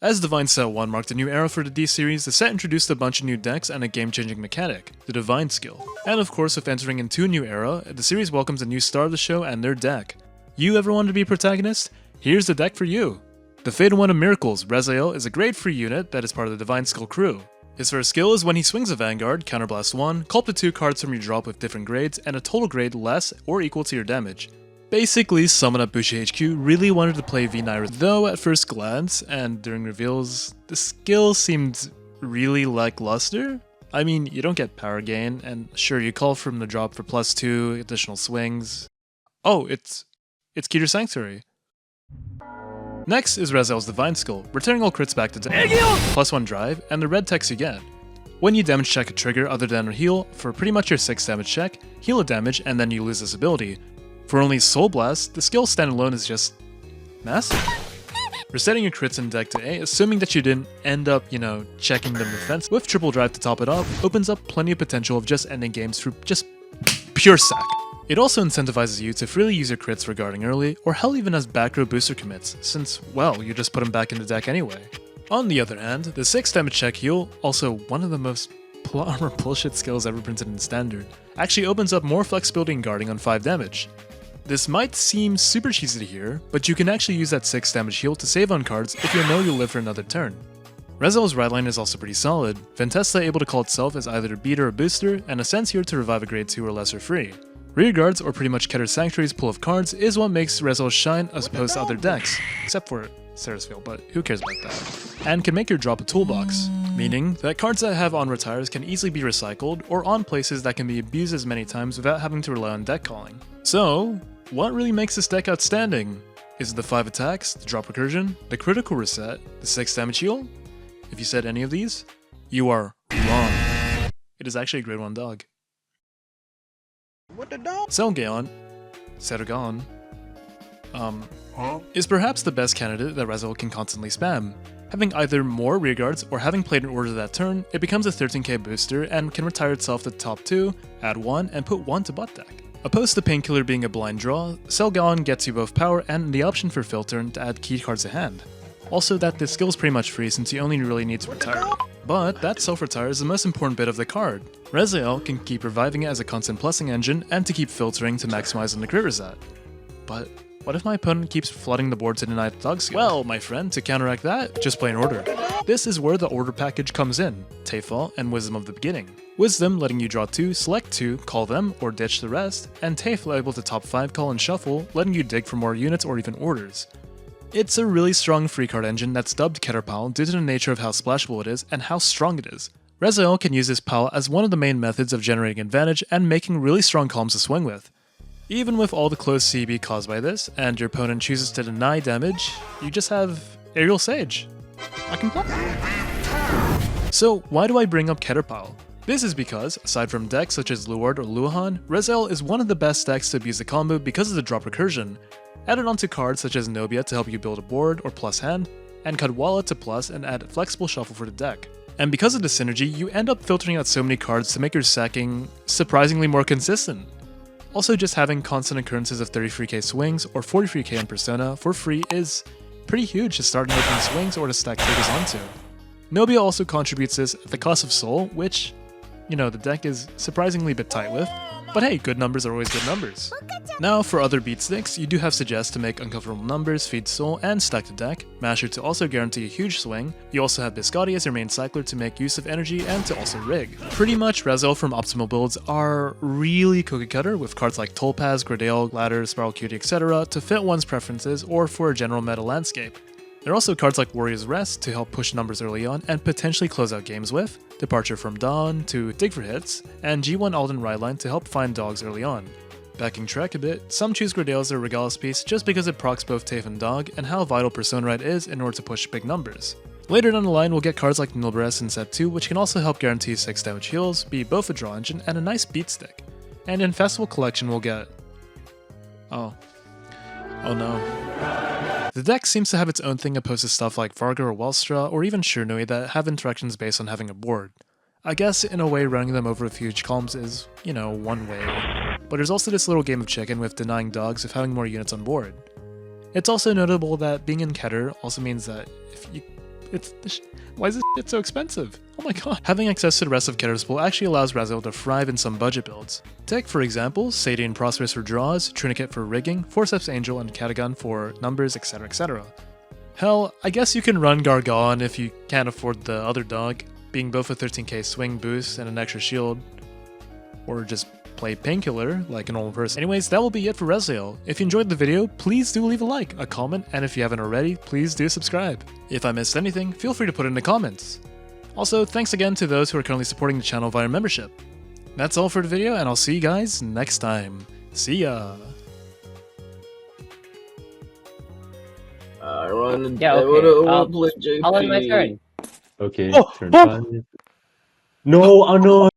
As DivineZ 1 marked a new era for the D series, the set introduced a bunch of new decks and a game-changing mechanic, the Divine skill. And of course, with entering into a new era, the series welcomes a new star of the show and their deck. You ever wanted to be a protagonist? Here's the deck for you! The Fated One of Miracles, Rezael, is a grade free unit that is part of the Divine skill crew. His first skill is when he swings a Vanguard, counterblast 1, call up to 2 cards from your drop with different grades, and a total grade less or equal to your damage. Basically, someone at Bushi HQ really wanted to play V9, though at first glance, and during reveals, the skill seemed really lackluster. I mean, you don't get power gain, and sure, you call from the drop for +2, additional swings. Oh, it's Keter Sanctuary. Next is Rezael's Divine skill, returning all crits back to deck, +1 drive, and the red text you get. When you damage check a trigger other than a heal, for pretty much your 6 damage check, heal a damage and then you lose this ability. For only Soul Blast, the skill standalone is just massive. Resetting your crits in deck to A, assuming that you didn't end up, checking them defense with triple drive to top it off, opens up plenty of potential of just ending games through just pure sack. It also incentivizes you to freely use your crits regarding early, or hell even as back row booster commits, since, well, you just put them back in the deck anyway. On the other hand, the 6 damage check heal, also one of the most plot armor bullshit skills ever printed in Standard, actually opens up more flexibility in guarding on 5 damage. This might seem super cheesy to hear, but you can actually use that 6 damage heal to save on cards if you know you'll live for another turn. Rezael's ride line is also pretty solid, Ventesta able to call itself as either a beater or booster, and Ascends here to revive a grade 2 or lesser free. Rear guards, or pretty much Keter Sanctuary's pool of cards, is what makes Rezael shine as opposed to other decks, except for Sarasville, but who cares about that, and can make your drop a toolbox, meaning that cards that have on retires can easily be recycled, or on places that can be abused as many times without having to rely on deck calling. So, what really makes this deck outstanding? Is it the 5 attacks, the drop recursion, the critical reset, the 6 damage heal? If you said any of these, you are wrong. It is actually a grade 1 dog. What the dog? Selgaon, is perhaps the best candidate that Rezael can constantly spam. Having either more rearguards or having played an order that turn, it becomes a 13k booster and can retire itself to top 2, add 1, and put 1 to butt deck. Opposed to Painkiller being a blind draw, Selgaon gets you both power and the option for filter to add key cards to hand. Also that this skill is pretty much free since you only really need to retire it. But that self-retire is the most important bit of the card. Rezael can keep reviving it as a constant plussing engine and to keep filtering to maximize on the crit reset. But what if my opponent keeps flooding the board to deny the dog skill? Well, my friend, to counteract that, just play an order. This is where the order package comes in, Tayfall and Wisdom of the Beginning. Wisdom letting you draw 2, select 2, call them, or ditch the rest, and Tayfall able to top 5 call and shuffle, letting you dig for more units or even orders. It's a really strong free card engine that's dubbed Keter Pal due to the nature of how splashable it is and how strong it is. Rezael can use this Pal as one of the main methods of generating advantage and making really strong columns to swing with. Even with all the close CB caused by this, and your opponent chooses to deny damage, you just have Aerial Sage. I can play. So why do I bring up Keter Pal? This is because, aside from decks such as Luard or Luahan, Rezael is one of the best decks to abuse the combo because of the drop recursion. Added onto cards such as Nobia to help you build a board or plus hand, and Kadwala to plus and add flexible shuffle for the deck. And because of the synergy, you end up filtering out so many cards to make your sacking surprisingly more consistent. Also, just having constant occurrences of 33k swings or 43k in Persona for free is pretty huge to start making swings or to stack triggers onto. Nobia also contributes this at the cost of Soul, which, the deck is surprisingly a bit tight with, but hey, good numbers are always good numbers. Now for other beat sticks, you do have Suggest to make uncomfortable numbers, feed Soul, and stack the deck, Masher to also guarantee a huge swing, you also have Biscotti as your main cycler to make use of energy and to also rig. Pretty much Rezael from optimal builds are really cookie cutter with cards like Topaz, Gradale, Ladder, Spiral Cutie, etc. to fit one's preferences or for a general meta landscape. There are also cards like Warrior's Rest to help push numbers early on and potentially close out games with, Departure from Dawn to dig for hits, and G1 Alden Ride Line to help find dogs early on. Backing track a bit, some choose Gradale as their Regalis piece just because it procs both Tafe and Dog and how vital Persona Ride is in order to push big numbers. Later down the line we'll get cards like Nilbres in set 2 which can also help guarantee 6 damage heals, be both a draw engine and a nice beat stick. And in Festival Collection we'll get... Oh no. The deck seems to have its own thing opposed to stuff like Varga or Welstra, or even Shiranui that have interactions based on having a board. I guess, in a way, running them over a few huge columns is, you know, one way. But there's also this little game of chicken with denying dogs of having more units on board. It's also notable that being in Keter also means that if you... why is this shit so expensive? Oh my god. Having access to the rest of Keter's pool actually allows Rezael to thrive in some budget builds. Take, for example, Sadie and Prosperous for draws, Trinket for rigging, Forceps Angel and Catagon for numbers, etc, etc. Hell, I guess you can run Gargon if you can't afford the other dog, being both a 13k swing boost and an extra shield. Or just play Painkiller like a normal person. Anyways, that will be it for Rezael. If you enjoyed the video, please do leave a like, a comment, and if you haven't already, please do subscribe. If I missed anything, feel free to put it in the comments. Also, thanks again to those who are currently supporting the channel via membership. That's all for the video, and I'll see you guys next time. See ya! Yeah, okay. I'll end my turn. Okay, Oh, turn oh! 5. No, oh no!